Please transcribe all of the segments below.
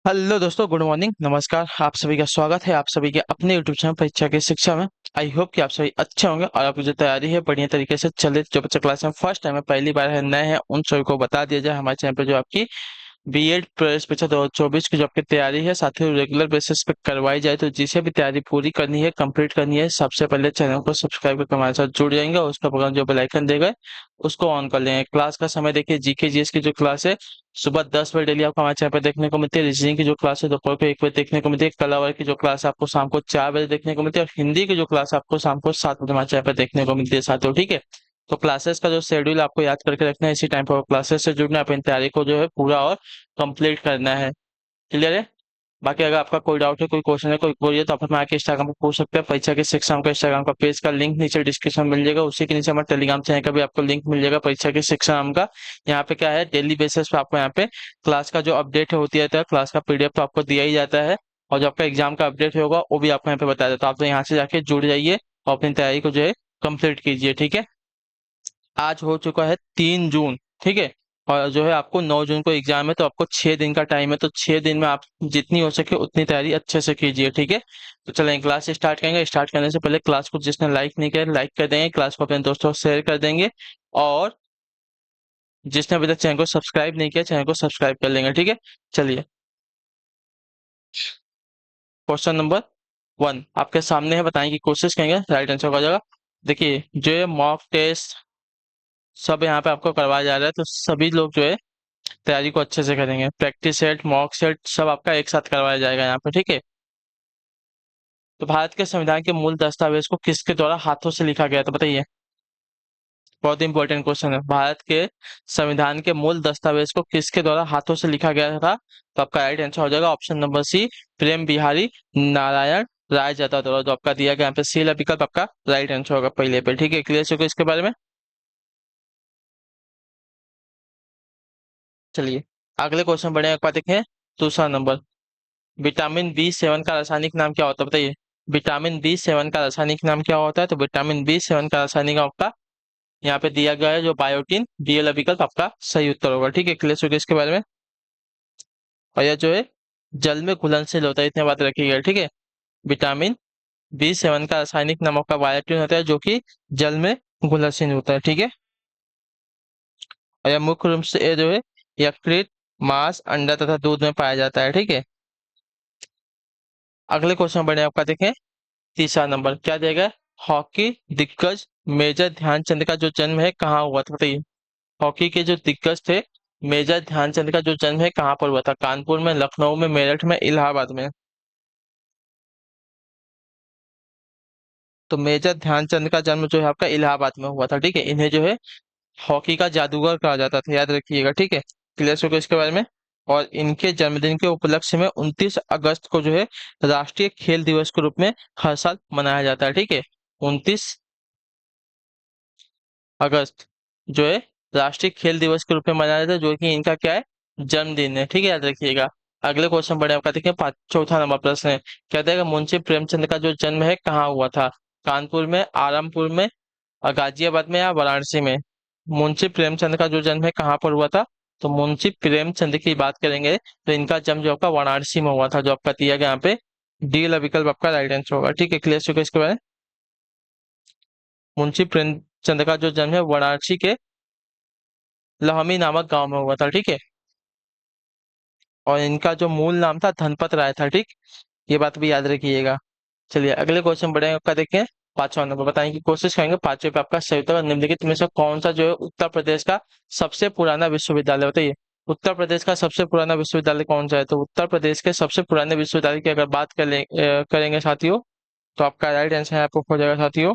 Hello दोस्तों, good morning, नमस्कार। आप सभी का स्वागत है आप सभी के अपने यूट्यूब चैनल परीक्षा की शिक्षा में। आई होप कि आप सभी अच्छे होंगे और आपकी जो तैयारी है बढ़िया तरीके से चले। जो बच्चा क्लास में फर्स्ट टाइम है, पहली बार है, नए हैं, उन सभी को बता दिया जाए हमारे चैनल पर जो आपकी बीएड प्रवेश परीक्षा 2024 की जो आपकी तैयारी है साथ ही रेगुलर बेसिस पे करवाई जाए। तो जिसे भी तैयारी पूरी करनी है, कंप्लीट करनी है, सबसे पहले चैनल को सब्सक्राइब करके हमारे साथ जुड़ जाएंगे और उसका बगल जो बेल आइकन देगा उसको ऑन कर लेंगे। क्लास का समय देखिए, जीके जीएस की जो क्लास है सुबह 10 बजे डेली आपको हमारे चैनल पर देखने को मिलती है। रीजनिंग की जो क्लास है दोपहर को 1 बजे देखने को मिलती है। कला वर्ग की जो क्लास है आपको शाम को 4 बजे देखने को मिलती है और हिंदी की जो क्लास है आपको शाम को 7 बजे हमारे चैनल पर देखने को मिलती है साथियों। ठीक है, तो क्लासेस का जो शेड्यूल आपको याद करके रखना है, इसी टाइम पर क्लासेस से जुड़ना है, अपनी तैयारी को जो है पूरा और कंप्लीट करना है। क्लियर है? बाकी अगर आपका कोई डाउट है, कोई क्वेश्चन है, कोई कोई है, तो आप हमें आके इंस्टाग्राम पर पूछ सकते हैं। परीक्षा के शिक्षा का इंस्टाग्राम का पेज का लिंक नीचे डिस्क्रिप्शन में मिल जाएगा। उसी के नीचे हमारे टेलीग्राम चैनल का भी आपको लिंक मिल जाएगा, परीक्षा के शिक्षा नाम का। यहाँ पे क्या है, डेली बेसिस पे आपको यहाँ पे क्लास का जो अपडेट है होती रहता है। क्लास का पीडीएफ तो आपको दिया ही जाता है और जो आपका एग्जाम का अपडेट होगा वो भी आपको यहाँ पे बताया जाता है। आप तो यहाँ से जाके जुड़ जाइए और अपनी तैयारी को जो है कंप्लीट कीजिए। ठीक है, आज हो चुका है 3 जून। ठीक है, और जो है आपको 9 जून को एग्जाम है, तो आपको 6 दिन का टाइम है। तो 6 दिन में आप जितनी हो सके उतनी तैयारी अच्छे से कीजिए। ठीक है, तो चलें क्लास स्टार्ट करेंगे। स्टार्ट करने से पहले क्लास को जिसने लाइक नहीं किया लाइक कर देंगे, क्लास को अपने दोस्तों को शेयर कर देंगे और जिसने अभी तक चैनल को सब्सक्राइब नहीं किया चैनल को सब्सक्राइब कर लेंगे। ठीक है, चलिए क्वेश्चन नंबर 1 आपके सामने है, बताएं कि कोशिश करेंगे राइट आंसर का जगह। देखिए, जो ये मॉक टेस्ट सब यहाँ पे आपको करवाया जा रहा है, तो सभी लोग जो है तैयारी को अच्छे से करेंगे। प्रैक्टिस सेट, मॉक सेट सब आपका एक साथ करवाया जाएगा यहाँ पे। ठीक है, तो भारत के संविधान के मूल दस्तावेज को किसके द्वारा हाथों से लिखा गया, तो बताइए। बहुत इंपॉर्टेंट क्वेश्चन है। भारत के संविधान के मूल दस्तावेज को किसके द्वारा हाथों से लिखा गया था, तो आपका राइट आंसर हो जाएगा ऑप्शन नंबर सी, प्रेम बिहारी नारायण राय जाता द्वारा। जो आपका दिया गया यहाँ पे सी वाला विकल्प आपका राइट आंसर होगा पहले पे। ठीक है, क्लियर हो इसके बारे में। चलिए अगले क्वेश्चन बढ़े, एक बार देखें। दूसरा नंबर, विटामिन B7 का रासायनिक नाम क्या होता है, बताइए। विटामिन B7 का रासायनिक नाम क्या होता है, तो विटामिन B7 का रासायनिक आपका यहाँ पे दिया गया है जो बायोटीन, बी वाला विकल्प आपका सही उत्तर होगा। ठीक है, क्लियर हो गया इसके बारे में। और यह जो है जल में घुलनशील होता है, इतने बात रखी गई है। ठीक है, विटामिन B7 का रासायनिक नाम आपका बायोटीन होता है जो कि जल में घुलनशील होता है। ठीक है, और यह मुख्य रूप से ये जो है यकृत, मांस, अंडा तथा दूध में पाया जाता है। ठीक है, अगले क्वेश्चन बढ़े आपका देखें। तीसरा नंबर क्या देगा, हॉकी दिग्गज मेजर ध्यानचंद का जो जन्म है कहाँ हुआ था, बताइए। हॉकी के जो दिग्गज थे मेजर ध्यानचंद का जो जन्म है कहाँ पर हुआ था, कानपुर में, लखनऊ में, मेरठ में, इलाहाबाद में। तो मेजर ध्यानचंद का जन्म जो है आपका इलाहाबाद में हुआ था। ठीक है, इन्हें जो है हॉकी का जादूगर कहा जाता था, याद रखिएगा। ठीक है, क्लियर हो गया इसके बारे में। और इनके जन्मदिन के उपलक्ष्य में 29 अगस्त को जो है राष्ट्रीय खेल दिवस के रूप में हर साल मनाया जाता है। ठीक है, 29 अगस्त जो है राष्ट्रीय खेल दिवस के रूप में मनाया जाता है, जो कि इनका क्या है, जन्मदिन है। ठीक है, याद रखिएगा। अगले क्वेश्चन बढ़े आपका देखिए, चौथा नंबर प्रश्न है। कहते हैं कि मुंशी प्रेमचंद का जो जन्म है कहाँ हुआ था, कानपुर में, आरामपुर में, गाजियाबाद में या वाराणसी में। मुंशी प्रेमचंद का जो जन्म है कहाँ पर हुआ था, तो मुंशी प्रेमचंद की बात करेंगे तो इनका जन्म जो आपका वाराणसी में हुआ था, जो आपका दिया गया यहाँ पे डी वाला विकल्प आपका राइट आंसर होगा। ठीक है, क्लियर हो गया इसके बारे में। मुंशी प्रेमचंद का जो जन्म है वाराणसी के लहमी नामक गांव में हुआ था। ठीक है, और इनका जो मूल नाम था धनपत राय था। ठीक, ये बात भी याद रखिएगा। चलिए अगले क्वेश्चन बढ़े आपका देखें। पांचवा नंबर बताएं कि कोशिश करेंगे पांचवे पे आपका सही उत्तर। निम्नलिखित में से कौन सा जो है उत्तर प्रदेश का सबसे पुराना विश्वविद्यालय, बताइए। उत्तर प्रदेश का सबसे पुराना विश्वविद्यालय कौन सा है, तो उत्तर प्रदेश के सबसे पुराने विश्वविद्यालय की अगर बात करेंगे साथियों, तो आपका राइट आंसर यहाँ पे हो जाएगा साथियों,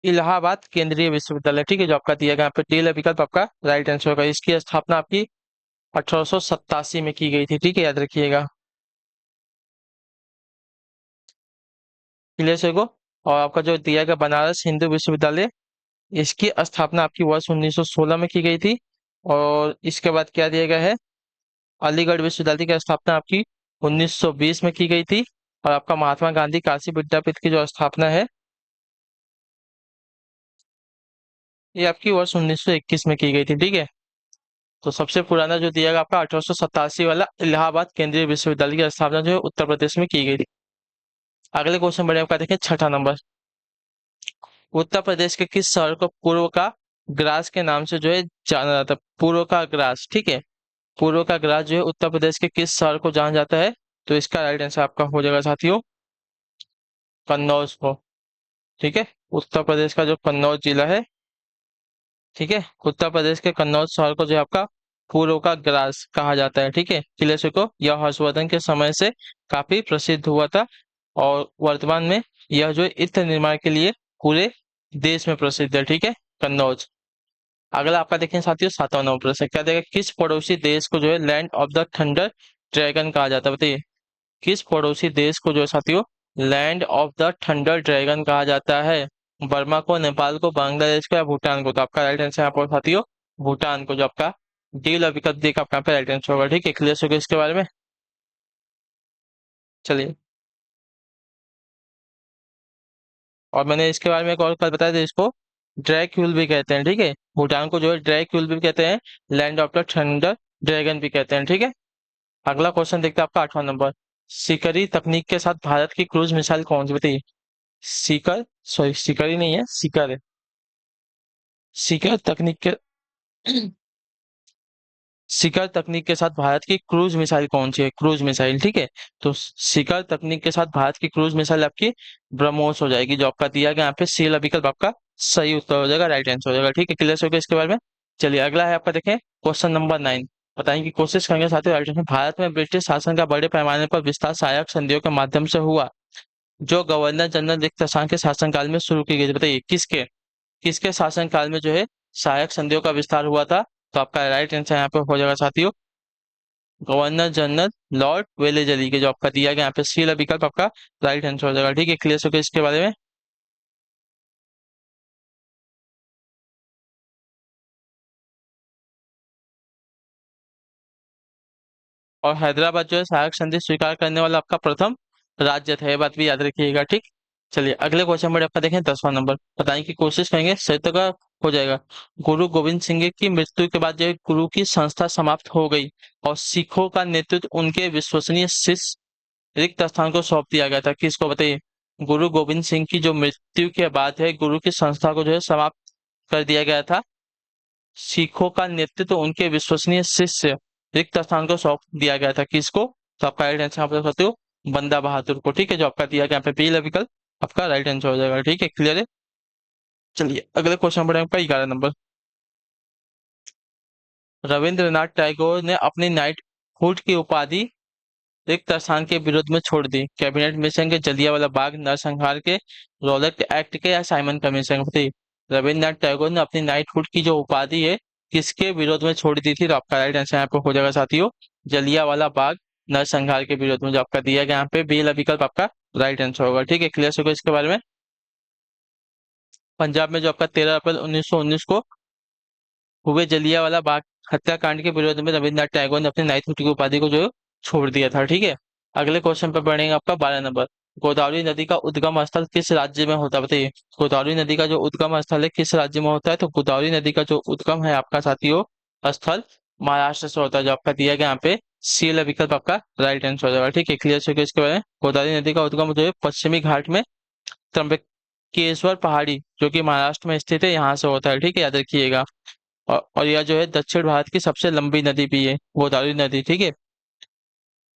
इलाहाबाद केंद्रीय विश्वविद्यालय। ठीक है, जो आपका दिया गया यहाँ पे डी विकल्प आपका राइट आंसर होगा। इसकी स्थापना आपकी 1887 में की गई थी। ठीक है, याद रखिएगा। क्लियर से को। और आपका जो दिया गया बनारस हिंदू विश्वविद्यालय, इसकी स्थापना आपकी वर्ष 1916 में की गई थी। और इसके बाद क्या दिया गया है, अलीगढ़ विश्वविद्यालय की स्थापना आपकी 1920 में की गई थी। और आपका महात्मा गांधी काशी विद्यापीठ की जो स्थापना है ये आपकी वर्ष 1921 में की गई थी। ठीक है, तो सबसे पुराना जो दिया गया आपका 1887 वाला इलाहाबाद केंद्रीय विश्वविद्यालय की स्थापना जो है उत्तर प्रदेश में की गई थी। अगले क्वेश्चन बढ़े आपका देखें छठा नंबर। उत्तर प्रदेश के किस शहर को पूर्व का ग्रास के नाम से जो है जाना जाता है? पूर्व का ग्रास, ठीक है। पूर्व का ग्रास जो है उत्तर प्रदेश के किस शहर को जाना जाता है? तो इसका राइट आंसर आपका हो जाएगा साथियों कन्नौज को, ठीक है। उत्तर प्रदेश का जो कन्नौज जिला है, ठीक है, उत्तर प्रदेश के कन्नौज शहर को जो है आपका पूर्व का ग्रास कहा जाता है, ठीक है। किले को यह हर्षवर्धन के समय से काफी प्रसिद्ध हुआ था और वर्तमान में यह जो है इत्र निर्माण के लिए पूरे देश में प्रसिद्ध है, ठीक है, कन्नौज। अगला आपका देखें साथियों सातवां नंबर प्रश्न क्या देगा, किस पड़ोसी देश को जो है land of the thunder dragon कहा जाता है? बताइए किस पड़ोसी देश को जो है साथियों land of the thunder dragon कहा जाता है? बर्मा को, नेपाल को, बांग्लादेश को या भूटान को? तो आपका राइट आंसर यहाँ पर साथियों भूटान को, जो आपका डी वाला विकल्प देखा आपका राइट आंसर होगा, ठीक है। क्लियर हो गया इसके बारे में? चलिए, और मैंने इसके बारे में एक और बात बताया था, इसको ड्रैक्यूल भी कहते हैं, ठीक है। भूटान को जो है ड्रैक्यूल भी कहते हैं, land of the thunder dragon भी कहते हैं, ठीक है। अगला क्वेश्चन देखते हैं आपका आठवां नंबर। शिकरी तकनीक के साथ भारत की क्रूज मिसाइल कौन सी? बताइए। सीकर, सॉरी शिकरी नहीं है, सीकर है। शिकर तकनीक के शिकर तकनीक के साथ भारत की क्रूज मिसाइल कौन सी है? क्रूज मिसाइल, ठीक है। तो शिकर तकनीक के साथ भारत की क्रूज मिसाइल आपकी ब्रह्मोस हो जाएगी, जो आपका दिया गया यहाँ पे सी वाला विकल्प आपका सही उत्तर हो जाएगा, राइट आंसर हो जाएगा, ठीक है। क्लियर हो गया इसके बारे में? चलिए अगला है आपका देखें क्वेश्चन नंबर 9। बताएं कि कोशिश करेंगे साथियों राइट आंसर। भारत में ब्रिटिश शासन का बड़े पैमाने पर विस्तार सहायक संधियों के माध्यम से हुआ, जो गवर्नर जनरल रिक्त शासन के शासनकाल में शुरू की गई थी। बताइए किसके किसके शासनकाल में जो है सहायक संधियों का विस्तार हुआ था? तो आपका राइट आंसर यहाँ पे हो जाएगा साथियों गवर्नर जनरल लॉर्ड वेलेजली के, जो आपका दिया गया यहाँ पे सी वाला विकल्प आपका राइट आंसर हो जाएगा, ठीक है। क्लियर हो गया इसके बारे में? और हैदराबाद जो है सहायक संधि स्वीकार करने वाला आपका प्रथम राज्य था, ये बात भी याद रखिएगा, ठीक। चलिए अगले क्वेश्चन में आपका देखें 10वां नंबर। बताएं की कोशिश करेंगे सही का हो जाएगा। गुरु गोविंद सिंह की मृत्यु के बाद जो है गुरु की संस्था समाप्त हो गई और सिखों का नेतृत्व उनके विश्वसनीय शिष्य रिक्त स्थान को सौंप दिया गया था, किसको? बताइए। गुरु गोविंद सिंह की जो मृत्यु के बाद है गुरु की संस्था को जो है समाप्त कर दिया गया था, सिखों का नेतृत्व उनके विश्वसनीय शिष्य रिक्त स्थान को सौंप दिया गया था, किसको? तो आपका राइट आंसर आप सकते हो बंदा बहादुर को, ठीक है, जो आपका दिया गया यहाँ पे पहला विकल्प आपका राइट आंसर हो जाएगा, ठीक है। क्लियर है? चलिए अगले क्वेश्चन बढ़े आपका 11 नंबर। रविंद्रनाथ टैगोर ने अपनी नाइटहुड की उपाधि रिक्त स्थान के विरोध में छोड़ दी, कैबिनेट मिशन के, जलियांवाला बाग नरसंहार के, रॉलेट एक्ट के या साइमन कमीशन के? रविन्द्रनाथ टैगोर ने अपनी नाइटहुड की जो उपाधि है किसके विरोध में छोड़ दी थी? तो आपका राइट आंसर यहाँ पे हो जाएगा साथियों जलियांवाला बाग नरसंहार के विरोध में, जो आपका दिया गया यहाँ पे बी वाला विकल्प आपका राइट आंसर होगा, ठीक है। क्लियर होगा इसके बारे में? पंजाब में जो आपका 13 अप्रैल 1919 को हुए जलियांवाला बाग हत्याकांड के विरोध में रविन्द्रनाथ टैगोर ने अपनी नाइटहुड की उपाधि को जो छोड़ दिया था, ठीक है। अगले क्वेश्चन पर बढ़ेंगे आपका 12 नंबर। गोदावरी नदी का उद्गम स्थल किस राज्य में होता है? बताइए। गोदावरी नदी का जो उद्गम स्थल है किस राज्य में होता है? तो गोदावरी नदी का जो उद्गम है आपका साथियों स्थल महाराष्ट्र से होता है, जो आपका दिया गया यहाँ पे सी वाला विकल्प आपका राइट आंसर हो जाएगा, ठीक है। क्लियर हो गया इसके बारे में? गोदावरी नदी का उद्गम जो है पश्चिमी घाट में त्र्यंबकेश्वर पहाड़ी जो कि महाराष्ट्र में स्थित है यहाँ से होता है, ठीक है, याद रखिएगा। और यह जो है दक्षिण भारत की सबसे लंबी नदी भी है गोदावरी नदी, ठीक है।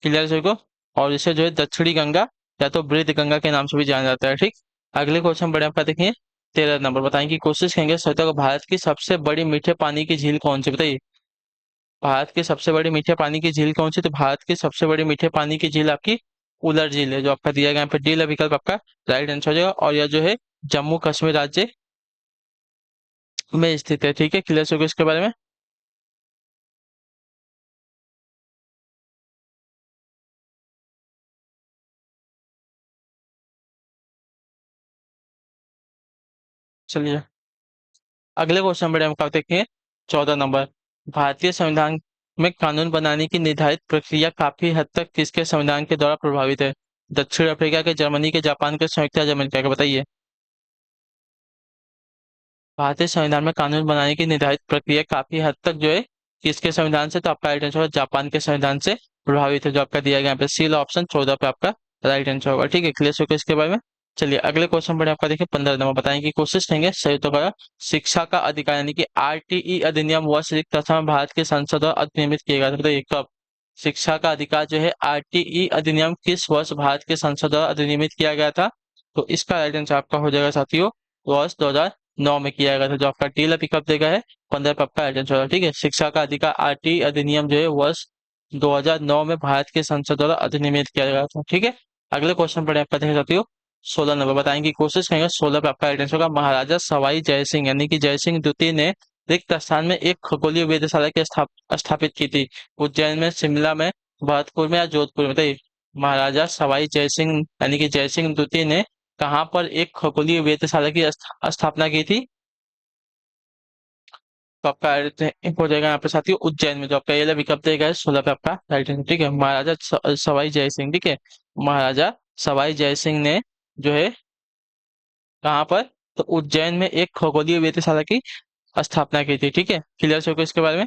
क्लियर है को? और इसे जो है दक्षिणी गंगा या तो बृहद गंगा के नाम से भी जाना जाता है, ठीक। अगले क्वेश्चन बड़े आपका देखिए 13 नंबर। बताएं कि कोशिश करेंगे श्रोता को भारत की सबसे बड़ी मीठे पानी की झील कौन सी? बताइए। भारत की सबसे बड़ी मीठे पानी की झील कौन सी? तो भारत की सबसे बड़ी मीठे पानी की झील आपकी उलर झील है, जो आपका दिया गया यहाँ पे डी विकल्प आपका राइट आंसर हो जाएगा, और यह जो है जम्मू कश्मीर राज्य में स्थित है, ठीक है। क्लियर हो गया इसके बारे में? चलिए अगले क्वेश्चन में हम देखेंगे 14 नंबर। भारतीय संविधान में कानून बनाने की निर्धारित प्रक्रिया काफी हद तक किसके संविधान के द्वारा प्रभावित है? दक्षिण अफ्रीका के, जर्मनी के, जापान के, संयुक्त राज्य अमेरिका के? बताइए। भारतीय संविधान में कानून बनाने की निर्धारित प्रक्रिया काफी हद तक जो है किसके संविधान से? तो आपका राइट आंसर होगा जापान के संविधान से प्रभावित है, जो आपका दिया गया यहाँ पे सी ऑप्शन 14 पे आपका राइट आंसर होगा। ठीक है, क्लियर हो गया इसके बारे में। चलिए अगले क्वेश्चन पर आपका देखिए 15 नंबर बताने की कोशिश करेंगे। सही उत्तर होगा शिक्षा का अधिकार, यानी कि आरटीई अधिनियम वर्ष रिक्त अवस्था में भारत के संसद द्वारा अधिनियमित किया गया था। बताइए कब शिक्षा का अधिकार जो है आरटीई अधिनियम किस वर्ष भारत के संसद द्वारा अधिनियमित किया गया था? तो इसका राइट आंसर आपका हो जाएगा साथियों वर्ष 2009 में किया गया था, जो आपका टी पिकअप देगा है 15 पे आपका राइट आंसर होगा। ठीक है, शिक्षा का अधिकार आरटीई अधिनियम जो है वर्ष 2009 में भारत के संसद द्वारा अधिनियमित किया गया था। ठीक है, अगले क्वेश्चन पर आपका देखें साथियों 16 नंबर बताएंगे की कोशिश करेंगे। 16 पे आपका राइट आंसर होगा महाराजा सवाई जय सिंह, यानी कि जय सिंह द्वितीय ने रिक्त स्थान में एक खगोलीय वेधशाला की स्थापित की थी। उज्जैन में, शिमला में, भरतपुर में या जोधपुर में? बताइए महाराजा सवाई जय सिंह यानी कि जय सिंह द्वितीय ने कहाँ पर एक खगोलीय वेधशाला की स्थापना की थी? तो आपका हो जाएगा यहाँ पे साथियों उज्जैन में, जो आपका ये विकल्प देगा है 16 पे आपका राइट आंसर। ठीक है, महाराजा सवाई जय सिंह। ठीक है, महाराजा सवाई जय सिंह ने जो है कहाँ पर? तो उज्जैन में एक खगोलीय वेधशाला की स्थापना की थी। ठीक है, क्लियर हो गया इसके बारे में।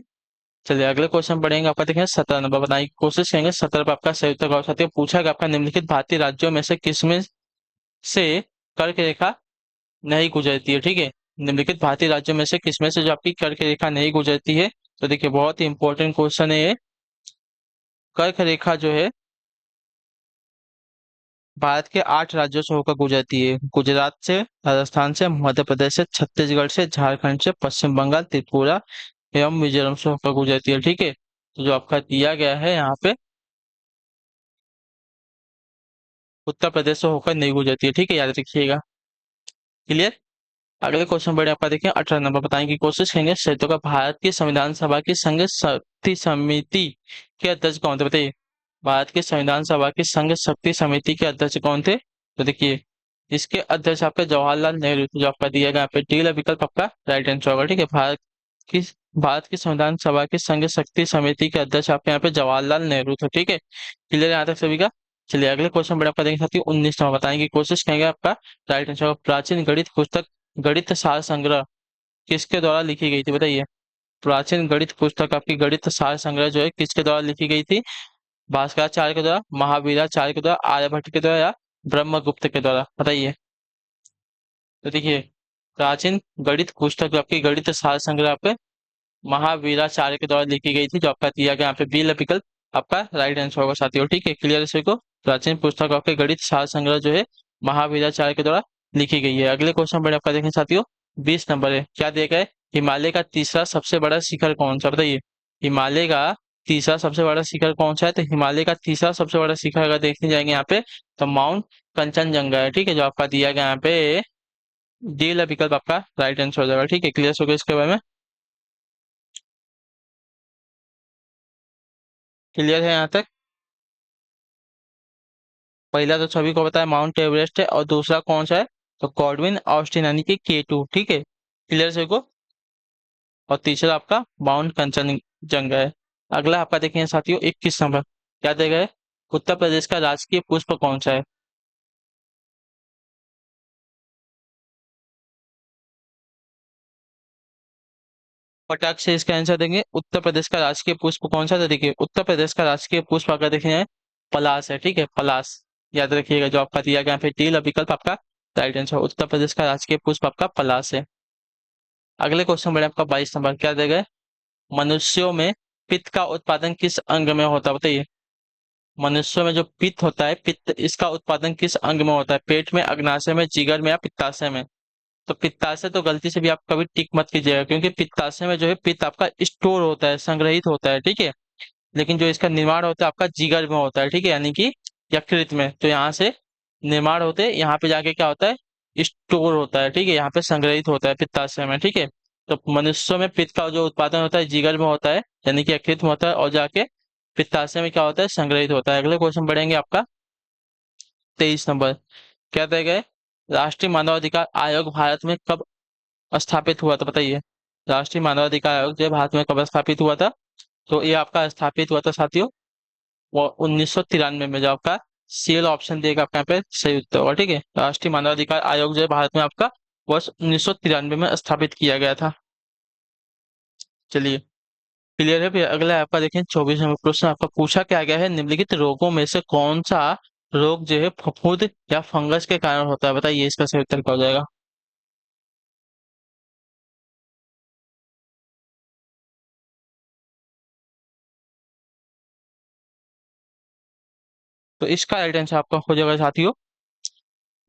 चलिए अगले क्वेश्चन पढ़ेंगे आपका देखेंगे 17 नंबर बताने की कोशिश करेंगे। 17 पर आपका सही उत्तर साथियों पूछा कि आपका निम्नलिखित भारतीय राज्यों में से किसमें से कर्क रेखा नहीं गुजरती है? ठीक है, निम्नलिखित भारतीय राज्यों में से किसमें से जो आपकी कर्क रेखा नहीं गुजरती है? तो देखिए बहुत ही इंपॉर्टेंट क्वेश्चन है ये। कर्क रेखा जो है भारत के 8 राज्यों से होकर गुजरती है। गुजरात से, राजस्थान से, मध्य प्रदेश से, छत्तीसगढ़ से, झारखंड से, पश्चिम बंगाल, त्रिपुरा एवं मिजोरम से होकर गुजरती है। ठीक है, तो जो आपका दिया गया है यहाँ पे उत्तर प्रदेश से होकर नहीं गुजरती है। ठीक है, याद रखिएगा। क्लियर। अगले क्वेश्चन बढ़े आपका देखिए 18 नंबर बताने की कोशिश करेंगे। संयुक्त का भारत की संविधान सभा की संघ शक्ति समिति के अध्यक्ष कौन थे? बताइए भारत की संविधान सभा की संघ शक्ति समिति के अध्यक्ष कौन थे? तो देखिए इसके अध्यक्ष आपके जवाहरलाल नेहरू थे, जो आपका दिया गया यहाँ पे डी विकल्प आपका राइट आंसर होगा। ठीक है, की भारत की संविधान सभा की संघ शक्ति समिति के अध्यक्ष आपके यहाँ पे जवाहरलाल नेहरू थे। ठीक है, क्लियर यहाँ तक सभी का। चलिए अगले क्वेश्चन बढ़े आपका देखेंगे साथियों 19 नंबर बताने की कोशिश करेंगे। आपका राइट आंसर होगा प्राचीन गणित पुस्तक गणित सार संग्रह किसके द्वारा लिखी गई थी? बताइए प्राचीन गणित पुस्तक आपकी गणित सार संग्रह जो है किसके द्वारा लिखी गई थी? भास्कराचार्य के द्वारा, महावीराचार्य के द्वारा, आर्यभट्ट के द्वारा या ब्रह्मगुप्त के द्वारा? बताइए। तो देखिए प्राचीन गणित पुस्तक जो आपकी गणित सार संग्रह आपके महावीराचार्य के द्वारा लिखी गई थी, जो आपका दिया गया यहाँ पे बी विकल्प आपका राइट आंसर होगा साथियों। ठीक है, क्लियर है को। प्राचीन पुस्तक आपके गणित सार संग्रह जो है महावीराचार्य के द्वारा लिखी गई है। अगले क्वेश्चन पर आपका देखें साथियों 20 नंबर है। क्या दिया गया है? हिमालय का तीसरा सबसे बड़ा शिखर कौन सा? बताइए हिमालय का तीसरा सबसे बड़ा शिखर कौन सा है? तो हिमालय का तीसरा सबसे बड़ा शिखर अगर देखने जाएंगे यहाँ पे तो माउंट कंचनजंगा है। ठीक है, जो आपका दिया गया यहाँ पे डी विकल्प आपका राइट आंसर हो जाएगा। ठीक है, क्लियर हो गया इसके बारे में। क्लियर है यहाँ तक? पहला तो सभी को पता है माउंट एवरेस्ट है, और दूसरा कौन सा है? तो गॉडविन ऑस्टिन यानी कि K2। ठीक है, क्लियर सभी को। और तीसरा आपका माउंट कंचनजंगा है। अगला आपका देखेंगे साथियों 21 नंबर। क्या देगा है? उत्तर प्रदेश का राजकीय पुष्प कौन सा है? फटाक से इसका आंसर देंगे। उत्तर प्रदेश का राजकीय पुष्प कौन सा था? देखिए उत्तर प्रदेश का राजकीय पुष्प अगर देखें पलाश है। ठीक है, पलाश याद रखिएगा, जो आपका दिया गया फिर टी विकल्प आपका राइट आंसर। उत्तर प्रदेश का राजकीय पुष्प आपका पलाश है। अगले क्वेश्चन बढ़े आपका 22 नंबर। क्या देगा? मनुष्यों में पित्त का उत्पादन किस अंग में होता है? बताइए मनुष्यों में जो पित्त होता है, पित्त इसका उत्पादन किस अंग में होता है? पेट में, अग्नाशय में, जिगर में या पित्ताशय में? तो पित्ताशय तो गलती से भी आप कभी टिक मत कीजिएगा, क्योंकि पित्ताशय में जो है पित्त आपका स्टोर होता है, संग्रहित होता है। ठीक है, लेकिन जो इसका निर्माण होता है आपका जिगर में होता है। ठीक है, यानी कि यकृत में। तो यहाँ से निर्माण होते यहाँ पे जाके क्या होता है? स्टोर होता है। ठीक है, यहाँ पे संग्रहित होता है पित्ताशय में। ठीक है, तो मनुष्यों में पित्त का जो उत्पादन होता है जिगर में होता है, यानी कि यकृत में होता है, और जाके पित्ताशय में क्या होता है? संग्रहित होता है। अगले क्वेश्चन बढ़ेंगे आपका 23 नंबर। क्या दिया गया है? राष्ट्रीय मानवाधिकार आयोग भारत में कब स्थापित हुआ था? बताइए राष्ट्रीय मानवाधिकार आयोग जो भारत में कब स्थापित हुआ था? तो ये आपका स्थापित हुआ था साथियों वो 1993 में, जो आपका सीएल ऑप्शन देगा आपका यहाँ पे सही उत्तर होगा। ठीक है, राष्ट्रीय मानवाधिकार आयोग जो है भारत में आपका वर्ष 1993 में स्थापित किया गया था। चलिए क्लियर है। फिर अगला आपका देखें 24 नंबर प्रश्न आपका पूछा क्या गया है, निम्नलिखित रोगों में से कौन सा रोग जो है फफूंद या फंगस के कारण होता है, बताइए इसका सही उत्तर क्या हो जाएगा। तो इसका राइट आंसर आपका हो जाएगा साथियों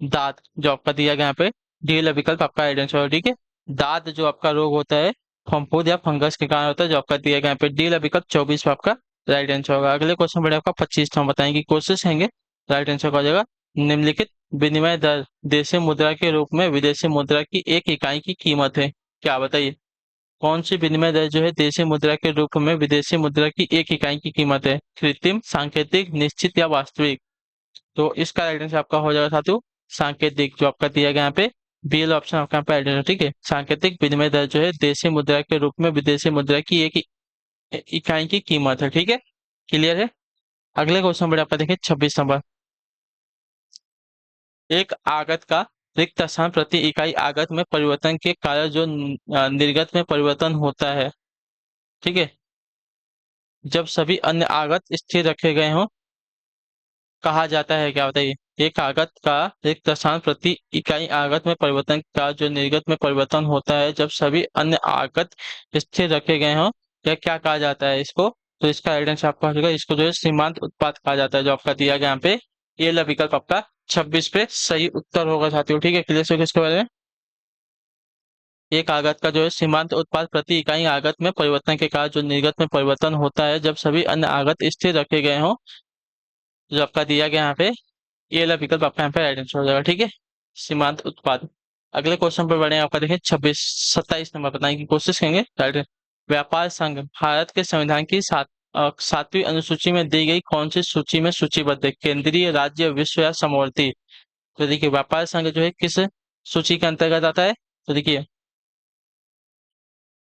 दांत, जो आपका दिया गया यहाँ पे डी वाला विकल्प आपका राइट आंसर होगा। ठीक है, दांत जो आपका रोग होता है फफूंद या फंगस के कारण होता है, जो आपका दिया गया यहाँ पे डी वाला विकल्प 24 पे आपका राइट आंसर होगा। अगले क्वेश्चन बढ़े आपका 25, हम बताएंगे कोशिश रहेंगे राइट आंसर का हो जाएगा। निम्नलिखित विनिमय दर देशी मुद्रा के रूप में विदेशी मुद्रा की एक इकाई की कीमत है, क्या बताइए। कौन सी विनिमय दर जो है देशी मुद्रा के रूप में विदेशी मुद्रा की एक इकाई की कीमत है, कृत्रिम, सांकेतिक, निश्चित या वास्तविक। तो इसका राइट आंसर आपका हो जाएगा साथियों सांकेतिक, जो आपका दिया गया यहाँ पे बी वाला ऑप्शन आपका यहाँ पे राइट आंसर। ठीक है, सांकेतिक विनिमय दर जो है देशी मुद्रा के रूप में विदेशी मुद्रा की एक इकाई की कीमत है। ठीक है, क्लियर है। अगले क्वेश्चन बढ़े आपका देखिए 26 नंबर। एक आगत का रिक्त स्थान प्रति इकाई आगत में परिवर्तन के कारण जो निर्गत में परिवर्तन होता है, ठीक है, जब सभी अन्य आगत स्थिर रखे गए हों, कहा जाता है, क्या बताइए। एक आगत का रिक्त स्थान प्रति इकाई आगत में परिवर्तन का जो निर्गत में परिवर्तन होता है जब सभी अन्य आगत स्थिर रखे गए हों, यह क्या कहा जाता है इसको। तो इसका राइट आंसर आपका हो जाएगा, इसको जो है सीमांत उत्पाद कहा जाता है, जो आपका दिया गया यहाँ पे ये वाला विकल्प आपका 26 पे सही उत्तर होगा साथियों। ठीक है, क्लियर हो गया इसके बारे में। एक आगत का जो है सीमांत उत्पाद प्रति इकाई आगत में परिवर्तन के कारण जो निर्गत में परिवर्तन होता है जब सभी अन्य आगत स्थिर रखे गए हों, जो आपका दिया गया यहाँ पे ये वाला विकल्प आपका यहाँ पे राइट आंसर हो जाएगा। ठीक है, सीमांत उत्पाद। अगले क्वेश्चन पर बढ़े आपका देखें 27 नंबर बताने की कोशिश करेंगे। राइट, व्यापार संघ भारत के संविधान की 7वीं अनुसूची में दी गई कौन सी सूची में सूचीबद्ध है, केंद्रीय, राज्य, विश्व या समवर्ती। तो देखिए व्यापार संघ जो है किस सूची के अंतर्गत आता है। तो देखिए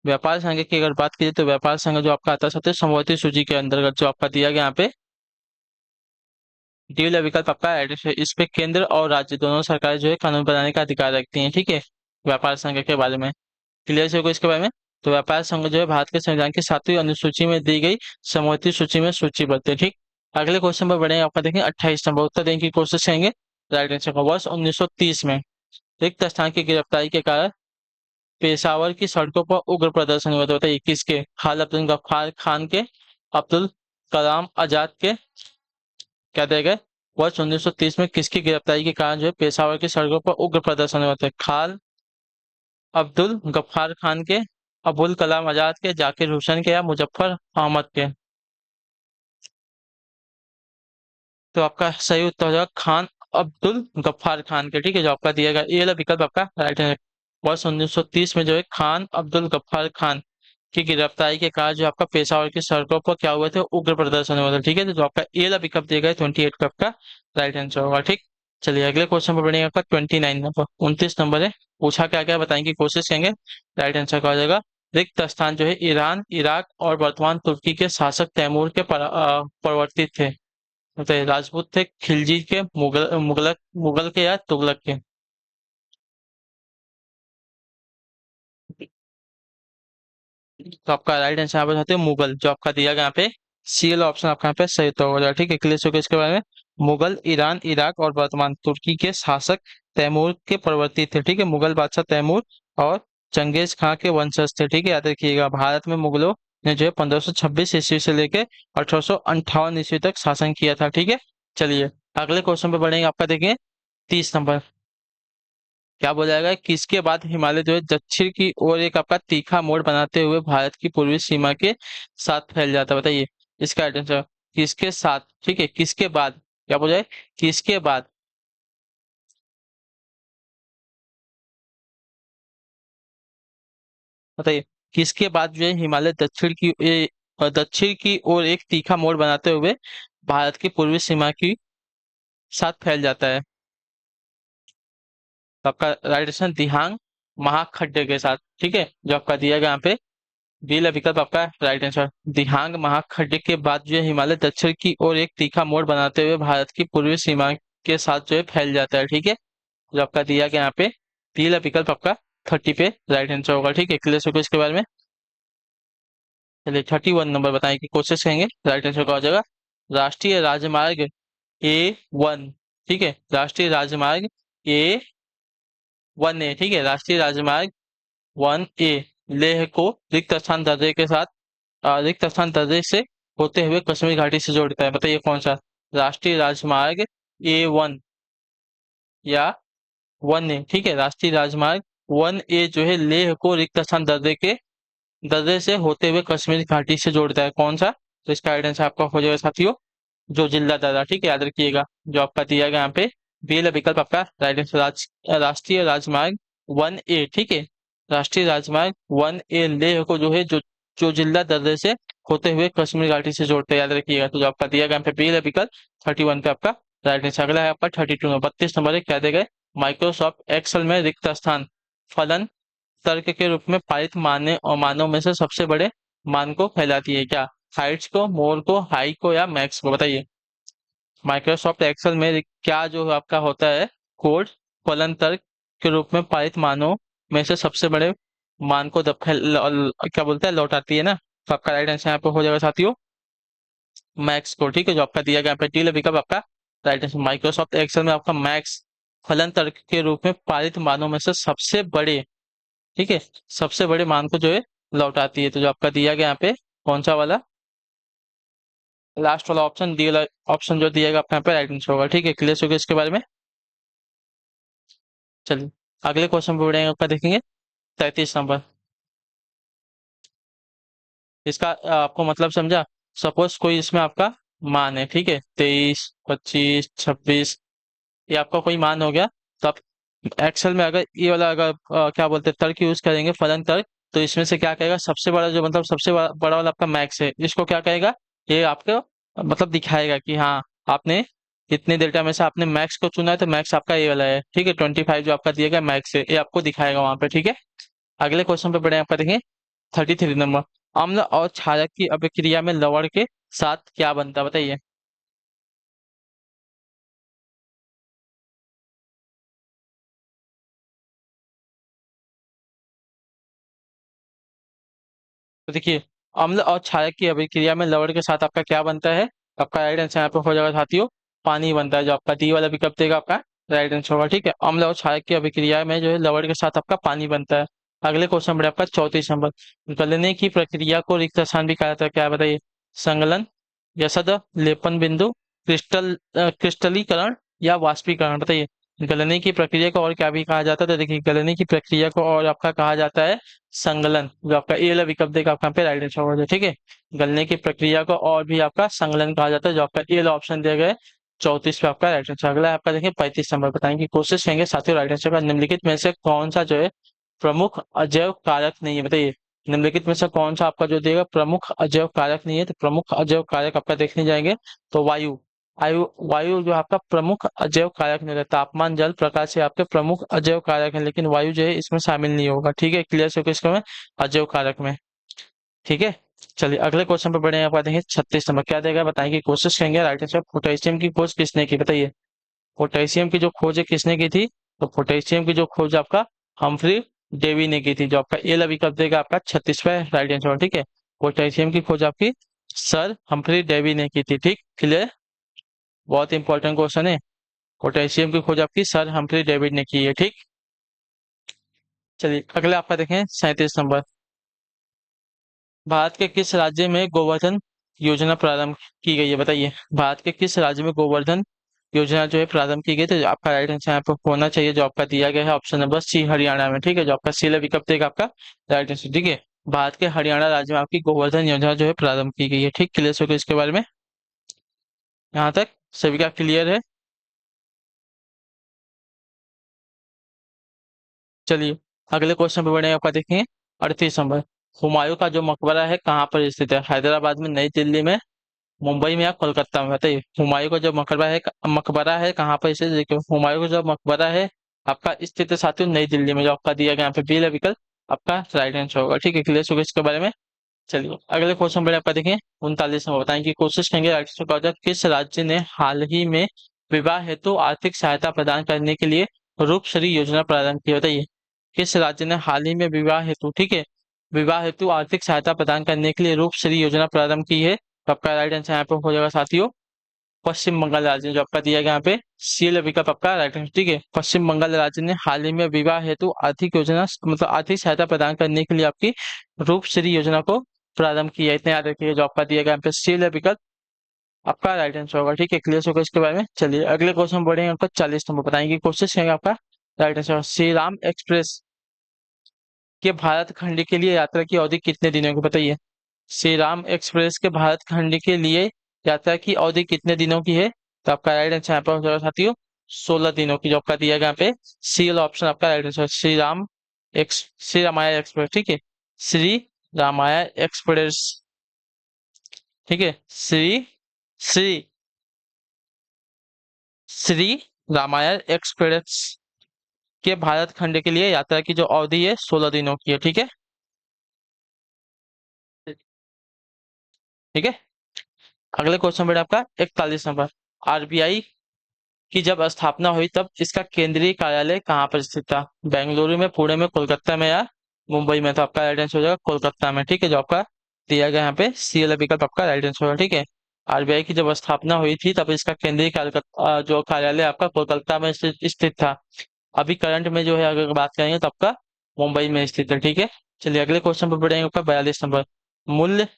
व्यापार संघ की अगर बात की तो व्यापार संघ जो आपका आता है सबसे समवर्ती सूची के अंतर्गत, जो आपका दिया गया यहाँ पे डी वाला विकल्प आपका एडिट है। इस पे केंद्र और राज्य दोनों सरकारें जो है कानून बनाने का अधिकार रखती हैं। ठीक है, व्यापार संघ के बारे में क्लियर से होगा इसके बारे में। तो व्यापार संघ जो है भारत के संविधान की 7वीं अनुसूची में दी गई समवर्ती सूची में सूचीबद्ध है। ठीक, अगले क्वेश्चन पर बढ़े आपका देखेंगे 28 नंबर, उत्तर देने की कोशिश करेंगे। राइट आंसर का वर्ष 1930 में रिक्त स्थान की गिरफ्तारी के कारण पेशावर की सड़कों पर उग्र प्रदर्शन हुआ था, बताइए किसके। खान अब्दुल गफ्फार खान के, अब्दुल कलाम आजाद के, क्या दिया गया। वर्ष 1930 में किसकी गिरफ्तारी के कारण जो है पेशावर की सड़कों पर उग्र प्रदर्शन हुआ था, खान अब्दुल गफ्फार खान के, अबुल कलाम आजाद के, जाकिर हुसैन के या मुजफ्फर अहमद के। तो आपका सही उत्तर हो जाएगा खान अब्दुल गफ्फार खान के। ठीक है, जो आपका दिया गया ये वाला विकल्प आपका राइट है। वर्ष 1930 में जो है खान अब्दुल गफ्फार खान की गिरफ्तारी के कारण जो आपका पेशावर की सड़कों पर क्या हुए थे उग्र प्रदर्शन हुआ था। ठीक है, तो जो आपका ये वाला विकल्प दिया गया 28 का आपका राइट आंसर होगा। ठीक, चलिए अगले क्वेश्चन पर बढ़ेंगे आपका 29 नंबर, 29 नंबर है। पूछा क्या क्या बताने की कोशिश करेंगे। राइट आंसर का हो जाएगा रिक्त स्थान जो है ईरान, इराक और वर्तमान तुर्की के शासक तैमूर के प्रवर्तित थे, बताइए राजपूत थे, खिलजी के, मुगल के या तुगलक के। तो आपका राइट आंसर यहाँ पे होते हैं मुगल, जो आपका दिया गया यहाँ पे सी वाला ऑप्शन आपका यहाँ पे सही उत्तर हो जाएगा। ठीक है, क्लियर हो गया इसके बारे में। मुगल ईरान, इराक और वर्तमान तुर्की के शासक तैमूर के प्रवर्ती थे। ठीक है, मुगल बादशाह तैमूर और चंगेज खां के वंशज थे। ठीक है, याद रखिएगा भारत में मुगलों ने जो है 1526 ईस्वी से लेकर 1858 ईस्वी तक शासन किया था। ठीक है, चलिए अगले क्वेश्चन पे बढ़ेंगे आपका देखिए 30 नंबर। क्या बोला जाएगा, किसके बाद हिमालय जो है दक्षिण की ओर एक आपका तीखा मोड़ बनाते हुए भारत की पूर्वी सीमा के साथ फैल जाता है, बताइए इसका आंसर किसके साथ। ठीक है, किसके बाद, क्या बोला जाए किसके बाद, बताइए किसके बाद जो है हिमालय दक्षिण की ओर एक तीखा मोड़ बनाते हुए भारत की पूर्वी सीमा की साथ फैल जाता है। तो आपका राइट आंसर दिहांग महाखड्डे के साथ। ठीक है, जो आपका दिया गया यहाँ पे बी विकल्प आपका राइट आंसर दिहांग महाखड्डे के बाद जो है हिमालय दक्षिण की ओर एक तीखा मोड़ बनाते हुए भारत की पूर्वी सीमा के साथ जो है फैल जाता है। ठीक है, जो आपका दिया गया यहाँ पे बी विकल्प आपका 30 पे राइट आंसर होगा। ठीक है, क्लियर हो गया इसके बारे में। चलिए 31 नंबर बताने की कोशिश करेंगे। राइट आंसर क्या हो जाएगा? राष्ट्रीय राजमार्ग A1। ठीक है, राष्ट्रीय राजमार्ग A1A। ठीक है, राष्ट्रीय राजमार्ग 1A लेह को रिक्त स्थान दर्रे के साथ रिक्त स्थान दर्रे से होते हुए कश्मीर घाटी से जोड़ता है। बताइए कौन सा राष्ट्रीय राजमार्ग A1 या 1A। ठीक है, राष्ट्रीय राजमार्ग 1A जो है लेह को रिक्त स्थान दर्रे से होते हुए कश्मीर घाटी से जोड़ता है। कौन सा? तो इसका आइडेंस आपका हो जाएगा साथियों जो जिला दर्रा। ठीक है, याद रखिएगा जो आपका दिया गया यहाँ पे बी विकल्प आपका राइट आंसर राष्ट्रीय राजमार्ग 1A। ठीक है, राष्ट्रीय राजमार्ग 1A लेह को जो है जो जिला दर्रे से होते हुए कश्मीर घाटी से जोड़ते हैं। याद रखिएगा तो जो आपका दिया गया यहाँ पे बी विकल्प 31 पे आपका राइट आंसर। अगला है आपका 32 नंबर 32 नंबर है, क्या दे गए? माइक्रोसॉफ्ट एक्सेल में रिक्त स्थान फलन तर्क के रूप में पारित माने और मानों में से सबसे बड़े मान को कहलाती है क्या? हाइट्स को, मोर को, हाई को या मैक्स को? बताइए। माइक्रोसॉफ्ट एक्सेल में क्या जो आपका होता है कोड फलन तर्क के रूप में पारित मानों में से सबसे बड़े मान को क्या बोलते हैं लौटाती है ना? तो आपका राइट आंसर यहाँ पे हो जाएगा साथियों मैक्स को। ठीक है, जो आपका दिया गया यहाँ पे डी विकल्प आपका राइट आंसर। माइक्रोसॉफ्ट एक्सेल में आपका मैक्स फलन तर्क के रूप में पारित मानों में से सबसे बड़े, ठीक है, सबसे बड़े मान को जो है लौटाती है। तो जो आपका दिया गया यहाँ पे कौन सा वाला लास्ट वाला ऑप्शन डी वाला ऑप्शन जो दिएगा आपका यहाँ पे राइट आंसर होगा। ठीक है, क्लियर हो गया इसके बारे में। चलिए अगले क्वेश्चन पे बढ़ेंगे, आपका देखेंगे 33 नंबर। इसका आपको मतलब समझा? सपोज कोई इसमें आपका मान है, ठीक है, 23, 25, 26, ये आपका कोई मान हो गया। तो आप एक्सेल में अगर ये वाला अगर क्या बोलते हैं तर्क यूज करेंगे फलन तर्क, तो इसमें से क्या कहेगा सबसे बड़ा जो मतलब सबसे बड़ा वाला आपका मैक्स है, इसको क्या कहेगा? ये आपको मतलब दिखाएगा कि हाँ आपने इतने डेल्टा में से आपने मैक्स को चुना है तो मैक्स आपका ये वाला है। ठीक है, 25 जो आपका दिया गया मैक्स है ये आपको दिखाएगा वहां पे। ठीक है, अगले क्वेश्चन पे बढ़े, आपका देखें 33 नंबर। अम्ल और क्षारक की अभिक्रिया में लवण के साथ क्या बनता है? बताइए। तो देखिए अम्ल और क्षारक की अभिक्रिया में लवण के साथ आपका क्या बनता है? आपका राइट आंसर यहाँ पे हो जाएगा साथियों पानी बनता है। जो आपका डी वाला विकल्प देगा आपका राइट आंसर होगा। ठीक है, अम्ल और क्षारक की अभिक्रिया में जो है लवण के साथ आपका पानी बनता है। अगले क्वेश्चन बढ़े आपका 34 नंबर। गलने की प्रक्रिया को रिक्त स्थान भी कहा जाता है, क्या है बताइए? संगलन, यसद, लेपन बिंदु, क्रिस्टलीकरण या वाष्पीकरण? बताइए। गलने की प्रक्रिया को और क्या भी कहा जाता है? तो देखिए गलने की प्रक्रिया को और आपका कहा जाता है संगलन। जो आपका ए वाला विकल्प देगा आपका यहाँ पे राइट आंसर होगा। ठीक है, गलने की प्रक्रिया को और भी आपका संगलन कहा जाता है। जो आपका ए वाला ऑप्शन दिया गया है 34 पे आपका राइट आंसर। अगला है आपका देखिए 35 नंबर। बताएंगे कोशिश करेंगे साथियों राइट आंसर का। निम्नलिखित में से कौन सा जो है प्रमुख अजैव कारक नहीं है? बताइए। निम्नलिखित में से कौन सा आपका जो देगा प्रमुख अजैव कारक नहीं है? तो प्रमुख अजैव कारक आपका देखने जाएंगे तो वायु वायु वायु जो आपका प्रमुख अजैव कारक नहीं रहता। तापमान, जल, प्रकाश से आपके प्रमुख अजैव कारक है, लेकिन वायु जो है इसमें शामिल नहीं होगा। ठीक है, क्लियर से इसका में अजैव कारक में। ठीक है, चलिए अगले क्वेश्चन पे बढ़े, आप आते हैं 36 नंबर। क्या देगा बताएं की कोशिश करेंगे। राइट आंसर पोटेशियम की खोज किसने की? बताइए। पोटेशियम की जो खोज है किसने की थी? तो पोटेशियम की जो खोज आपका हम्फ्री डेवी ने की थी। जो आपका ए विकल्प देगा आपका 36वां राइट आंसर। ठीक है, पोटेशियम की खोज आपकी सर हम्फ्री डेवी ने की थी। ठीक, क्लियर, बहुत इंपॉर्टेंट क्वेश्चन है। पोटेशियम की खोज आपकी सर हम्फ्री डेविड ने की है। ठीक, चलिए अगले आपका देखें 37 नंबर। भारत के किस राज्य में गोवर्धन योजना प्रारंभ की गई है? बताइए। भारत के किस राज्य में गोवर्धन योजना जो है प्रारंभ की गई? तो आपका राइट आंसर यहाँ पे होना चाहिए जो आपका दिया गया है ऑप्शन नंबर सी हरियाणा में। ठीक है, जो आपका सी विकल्प देगा आपका राइट आंसर। ठीक है, भारत के हरियाणा राज्य में आपकी गोवर्धन योजना जो है प्रारंभ की गई है। ठीक, क्लियर हो गया इसके बारे में। यहाँ तक सभी का क्लियर है? चलिए अगले क्वेश्चन पे बढ़े, आपका देखें 38 नंबर। हुमायूं का जो मकबरा है कहाँ पर स्थित है? हैदराबाद में, नई दिल्ली में, मुंबई में या कोलकाता में? बताइए। हुमायूं का जो मकबरा है कहाँ पर स्थित है? देखिए हुमायूं का जो मकबरा है आपका स्थित है साथियों नई दिल्ली में। जो आपका दिया गया यहाँ पे बी विकल्प आपका राइट आंसर होगा। ठीक है, क्लियर होगा इसके बारे में। चलिए अगले क्वेश्चन पर आपका देखें 39 नंबर। बताएं की कोशिश करेंगे राइट आंसर का हो जाए, किस राज्य ने हाल ही में विवाह हेतु आर्थिक सहायता प्रदान करने के लिए रूपश्री योजना प्रारंभ की? बताइए। किस राज्य ने हाल ही में विवाह हेतु, ठीक है, विवाह हेतु आर्थिक सहायता प्रदान करने के लिए रूप श्री योजना प्रारंभ की है। तो आपका राइट आंसर यहाँ पे हो जाएगा साथियों पश्चिम बंगाल राज्य ने, जो आपका दिया गया यहाँ पे सी विकल्प आपका राइट आंसर। ठीक है, पश्चिम बंगाल राज्य ने हाल ही में विवाह हेतु आर्थिक योजना मतलब आर्थिक सहायता प्रदान करने के लिए आपकी रूप श्री योजना को प्रारंभ किया है। इतना याद रखिए, जो आपका दिया गया यहाँ पे सी विकल्प आपका राइट आंसर होगा। ठीक है, क्लियर होगा इसके बारे में। चलिए अगले क्वेश्चन बढ़ेंगे, आपका 40 नंबर बताएंगे, कोशिश करेंगे आपका right answer. Shri Ram express के भारत खंड के लिए यात्रा की अवधि कितने दिनों की बताइए। श्री राम एक्सप्रेस के भारत खंड के लिए यात्रा की अवधि कितने दिनों की है। तो आपका राइट आंसर यहाँ पर हो जाएगा साथियों 16 दिनों की, जो आपका दिया गया यहाँ पे सी वाला ऑप्शन आपका right answer. Shri Ramayan Express. ठीक है, श्री रामायण एक्सप्रेस। ठीक है, श्री श्री श्री रामायण एक्सप्रेस के भारत खंड के लिए यात्रा की जो अवधि है 16 दिनों की है। ठीक है, ठीक है। अगले क्वेश्चन में आपका 41 नंबर। आरबीआई की जब स्थापना हुई तब इसका केंद्रीय कार्यालय कहाँ पर स्थित था। बेंगलुरु में, पुणे में, कोलकाता में या मुंबई में। तो आपका राइट आंसर हो जाएगा कोलकाता में। ठीक है, जो आपका दिया गया यहाँ पे सी वाला विकल्प आपका राइट आंसर होगा। ठीक है, आरबीआई की जब स्थापना हुई थी तब इसका केंद्रीय जो कार्यालय आपका कोलकाता में स्थित था। अभी करंट में जो है अगर बात करेंगे तो आपका मुंबई में स्थित है। ठीक है, चलिए अगले क्वेश्चन पर बढ़ेंगे, आपका 42 नंबर। मूल्य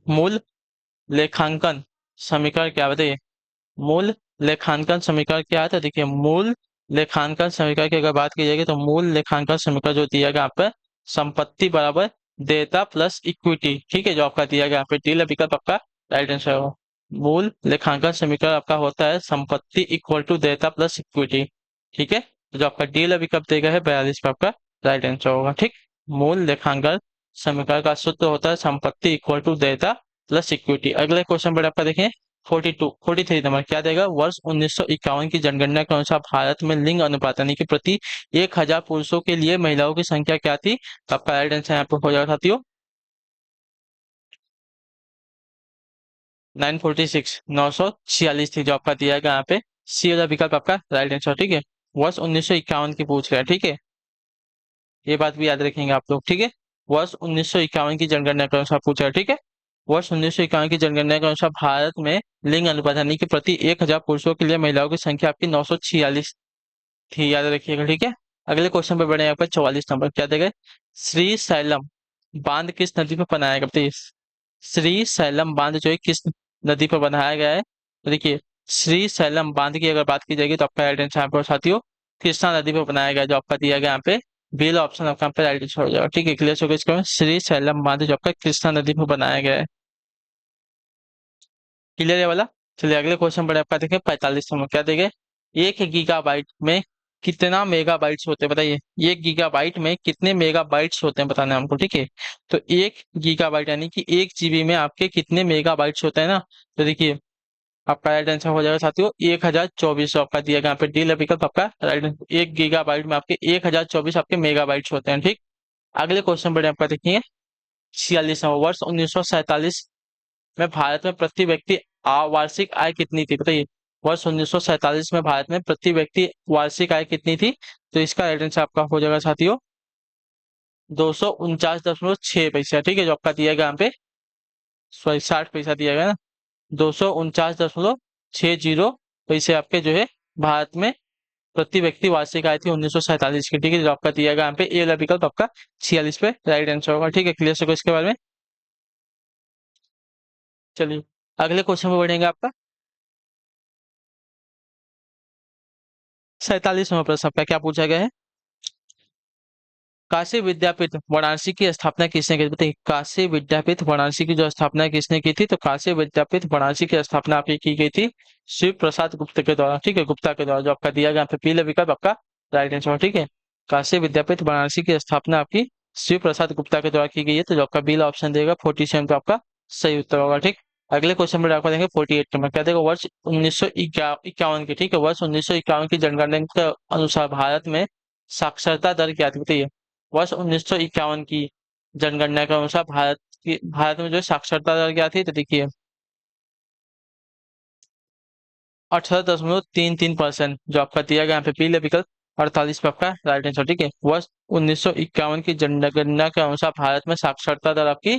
मूल लेखांकन समीकरण क्या है बताइए। मूल लेखांकन समीकरण क्या है। तो देखिए मूल लेखांकन समीकरण की अगर बात की जाएगी तो मूल लेखांकन समीकरण जो दिया गया यहाँ पे संपत्ति बराबर देयता प्लस इक्विटी। ठीक है, जो आपका दिया गया यहाँ पे डी विकल्प आपका राइट आंसर होगा। मूल लेखांकन समीकरण आपका होता है संपत्ति इक्वल टू देयता प्लस इक्विटी। ठीक है, तो जो आपका डी विकल्प देगा है 42 पे आपका राइट आंसर होगा। ठीक, मूल लेखांकन समीकरण का सूत्र होता है संपत्ति इक्वल टू देयता प्लस इक्विटी। अगले क्वेश्चन पर आपका देखें 43 नंबर क्या देगा। वर्ष 1951 की जनगणना के अनुसार भारत में लिंग अनुपात यानी कि प्रति 1000 पुरुषों के लिए महिलाओं की संख्या क्या थी। तो आपका राइट आंसर यहाँ पे हो जाएगा साथियों 946 946 थी, जो आपका दिया गया यहाँ पे सी वाला विकल्प आपका राइट आंसर। ठीक है, वर्ष 1951 की पूछ रहा है। ठीक है, ये बात भी याद रखेंगे आप लोग। ठीक है, वर्ष 1951 की जनगणना के अनुसार पूछा है। ठीक है, वर्ष 1951 की जनगणना के अनुसार भारत में लिंग अनुपात यानी कि प्रति 1000 पुरुषों के लिए महिलाओं की संख्या आपकी 946 थी, याद रखिएगा। ठीक है, अगले क्वेश्चन पे बढ़े आपका 44 नंबर क्या देगा। श्री सैलम बांध किस नदी पर बनाया गया बताइए। श्री सैलम बांध जो है किस नदी पर बनाया गया है। तो देखिए श्री सैलम बांध की अगर बात की जाएगी तो आपका राइट आंसर यहाँ पर साथियों कृष्णा नदी पर बनाया गया, जो आपका दिया गया यहाँ पे बेल ऑप्शन आपका यहाँ पे राइट आंसर हो जाएगा। ठीक है, क्लियर हो गया इसका श्री सैलम बांध जो आपका कृष्णा नदी पर बनाया गया है। क्लियर है वाला। चलिए अगले क्वेश्चन पर आपका देखें 45 नंबर क्या देंगे। 1 गीगाबाइट में कितना मेगाबाइट्स होते हैं बताइए। 1 गीगाबाइट में कितने मेगाबाइट्स होते हैं बताना है हमको। ठीक है, तो 1 गीगाबाइट यानी कि 1 जीबी में आपके कितने मेगाबाइट्स होते हैं ना। तो देखिए आपका राइट आंसर हो जाएगा साथियों 1024। आपका दिया गया यहाँ पे डी विकल्प आपका राइट आंसर। 1 गीगाबाइट में आपके 1024 आपके मेगाबाइट्स होते हैं। ठीक, अगले क्वेश्चन पर आपका देखिए 46 वर्ष 1947 में भारत में प्रति व्यक्ति वार्षिक आय कितनी थी बताइए। वर्ष 1947 में भारत में प्रति व्यक्ति वार्षिक आय कितनी थी। तो इसका राइट आंसर आपका हो जाएगा साथियों 249.6 पैसा। ठीक है, जो आपका दिया गया यहाँ पे सॉरी 60 पैसा दिया गया ना। 249.60 पैसे आपके जो है भारत में प्रति व्यक्ति वार्षिक आय थी 1947 की। ठीक है, जो आपका दिया गया यहाँ पे ए वाला विकल्प आपका 46 पे राइट आंसर होगा। ठीक है, क्लियर होगा इसके बारे में। चलिए अगले क्वेश्चन में बढ़ेंगे आपका 47वां प्रश्न आपका क्या पूछा गया है। काशी विद्यापीठ वाराणसी की स्थापना किसने की थी बताइए। काशी विद्यापीठ वाराणसी की जो स्थापना किसने की थी। तो काशी विद्यापीठ वाराणसी की स्थापना आपकी की गई थी शिव प्रसाद गुप्त के द्वारा। ठीक है, गुप्ता के द्वारा, जो आपका दिया गया यहाँ पे पीले विकल्प आपका राइट आंसर। ठीक है, काशी विद्यापीठ वाराणसी की स्थापना आपकी शिव प्रसाद गुप्ता के द्वारा की गई है। तो जो आपका बी ऑप्शन देगा 47 पे आपका सही उत्तर होगा। ठीक, अगले क्वेश्चन में आपको देंगे 48 नंबर क्या देगा। वर्ष 1951 की। ठीक है, वर्ष 1951 की जनगणना के अनुसार भारत में साक्षरता दर क्या थी बताइए। वर्ष 1951 की जनगणना के अनुसार भारत में जो साक्षरता दर क्या थी। तो देखिए 18.33%, जो आपका दिया गया यहाँ पे पीले विकल्प 48 पे आपका राइट आंसर। ठीक है, वर्ष 1951 की जनगणना के अनुसार भारत में साक्षरता दर आपकी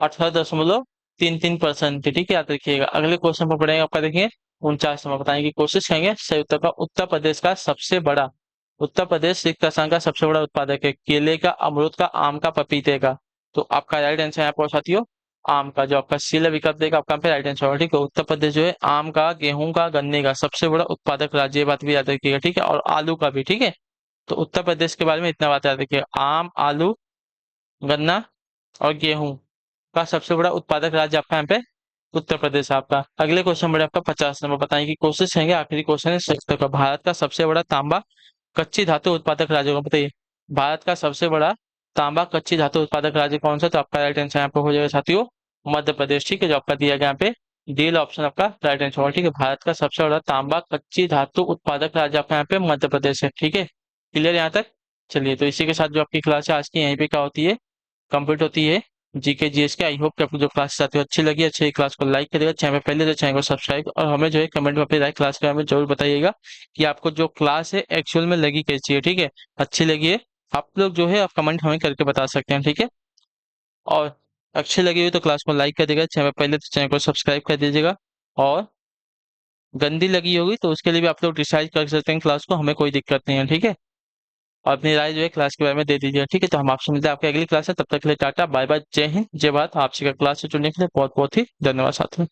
18.33% थी। ठीक है, याद रखिएगा। अगले क्वेश्चन पर पढ़ेंगे आपका, देखिए 49 नंबर बताने की कोशिश करेंगे। सही उत्तर का उत्तर प्रदेश का सबसे बड़ा, उत्तर प्रदेश सिख किसान का सबसे बड़ा उत्पादक है, केले का, अमरूद का, आम का, पपीते का। तो आपका राइट आंसर यहाँ पर साथियों आम का, जो आपका सी विकल्प देगा आपका पे राइट आंसर होगा। ठीक है, उत्तर प्रदेश जो है आम का, गेहूं का, गन्ने का सबसे बड़ा उत्पादक राज्य, ये बात भी याद रखिएगा। ठीक है, और आलू का भी। ठीक है, तो उत्तर प्रदेश के बारे में इतना बात याद रखिएगा, आम, आलू, गन्ना और गेहूं का सबसे बड़ा उत्पादक राज्य आपका यहाँ पे उत्तर प्रदेश है आपका। अगले क्वेश्चन में आपका 50 नंबर बताने की कोशिश करेंगे। आखिरी क्वेश्चन है सेक्टर का, भारत का सबसे बड़ा तांबा कच्ची धातु उत्पादक राज्य को बताइए। भारत का सबसे बड़ा तांबा कच्ची धातु उत्पादक राज्य कौन सा? तो आपका राइट आंसर यहाँ पे हो जाएगा साथियों मध्य प्रदेश। ठीक है, जो आपका दिया गया यहाँ पे डी ऑप्शन आपका राइट आंसर होगा। ठीक है, भारत का सबसे बड़ा तांबा कच्ची धातु उत्पादक राज्य आपका यहाँ पे मध्य प्रदेश है। ठीक है, क्लियर यहाँ तक? चलिए, तो इसी के साथ जो आपकी क्लास है आज की यहीं पे क्या होती है, कंप्लीट होती है। जीके जीएस के। आई होप कि आपको जो क्लास आती है अच्छी लगी। अच्छी क्लास को लाइक करिएगा, चैनल पे पहले तो चैनल को सब्सक्राइब, और हमें जो है कमेंट में अपनी राय क्लास के बारे में जरूर बताइएगा कि आपको जो क्लास है एक्चुअल में लगी कैसी है। ठीक है, अच्छी लगी है आप लोग जो है आप कमेंट हमें करके बता सकते हैं। ठीक है, और अच्छी लगी हुई तो क्लास को लाइक कर दीजिएगा, चैनल पहले तो चैनल को सब्सक्राइब कर दीजिएगा, और गंदी लगी होगी तो उसके लिए भी आप लोग डिसाइड कर सकते हैं क्लास को, हमें कोई दिक्कत नहीं है। ठीक है, और अपनी राय जो है क्लास के बारे में दे दीजिए। ठीक है, तो हम आपसे मिलते हैं आपकी अगली क्लास है, तब तक के लिए टाटा बाय बाय, जय हिंद जय भारत। आपसे क्लास से जुड़ने के लिए बहुत बहुत ही धन्यवाद साथियों।